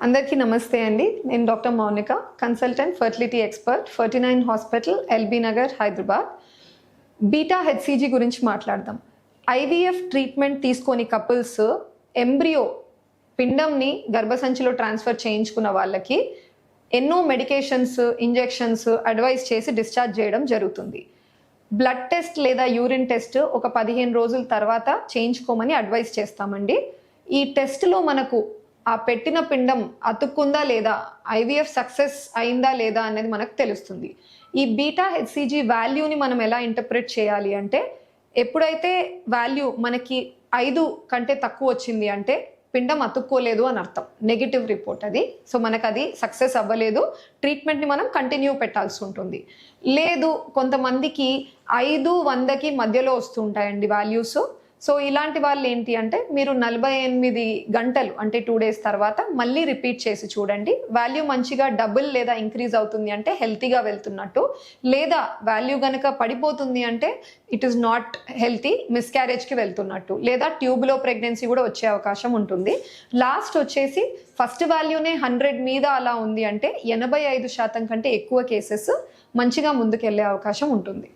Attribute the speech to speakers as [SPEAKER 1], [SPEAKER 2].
[SPEAKER 1] అందరికీ నమస్తే అండి. నేను doctor Mounika, consultant fertility expert, 49 hospital, LB Nagar, Hyderabad. Beta HCG గురించి మాట్లాడదాం. ఐవీఎఫ్ ట్రీట్మెంట్ తీసుకొని కపుల్స్ ఎంబ్రియో పిండంని గర్భసంచిలో ట్రాన్స్ఫర్ చేయించుకున్న వాళ్ళకి ఎన్నో మెడికేషన్స్, ఇంజెక్షన్స్ అడ్వైస్ చేసి డిశ్చార్జ్ చేయడం జరుగుతుంది. బ్లడ్ టెస్ట్ లేదా యూరిన్ టెస్ట్ ఒక 15 రోజుల తర్వాత చేయించుకోమని అడ్వైస్ చేస్తామండి. ఈ టెస్ట్లో మనకు ఆ పెట్టిన పిండం అతుక్కుందా లేదా, ఐవీఎఫ్ సక్సెస్ అయిందా లేదా అనేది మనకు తెలుస్తుంది. ఈ బీటా హెచ్సిజీ వాల్యూని మనం ఎలా ఇంటర్ప్రిట్ చేయాలి అంటే, ఎప్పుడైతే వాల్యూ మనకి 5 కంటే తక్కువ వచ్చింది అంటే పిండం అతుక్కోలేదు అని అర్థం, నెగిటివ్ రిపోర్ట్ అది. సో మనకు అది సక్సెస్ అవ్వలేదు, ట్రీట్మెంట్ని మనం కంటిన్యూ పెట్టాల్సి ఉంటుంది. లేదు, కొంతమందికి 5-100కి మధ్యలో వస్తుంటాయండి వాల్యూస్. సో ఇలాంటి వాళ్ళు ఏంటి అంటే, మీరు 48 గంటలు అంటే 2 days తర్వాత మళ్ళీ రిపీట్ చేసి చూడండి. వాల్యూ మంచిగా డబుల్ లేదా ఇంక్రీజ్ అవుతుంది అంటే హెల్తీగా వెళ్తున్నట్టు, లేదా వాల్యూ కనుక పడిపోతుంది అంటే ఇట్ ఈస్ నాట్ హెల్తీ, మిస్క్యారేజ్కి వెళ్తున్నట్టు, లేదా ట్యూబ్లో ప్రెగ్నెన్సీ కూడా వచ్చే అవకాశం ఉంటుంది. లాస్ట్ వచ్చేసి ఫస్ట్ వాల్యూనే 100 మీద అలా ఉంది అంటే 85% కంటే ఎక్కువ కేసెస్ మంచిగా ముందుకెళ్ళే అవకాశం ఉంటుంది.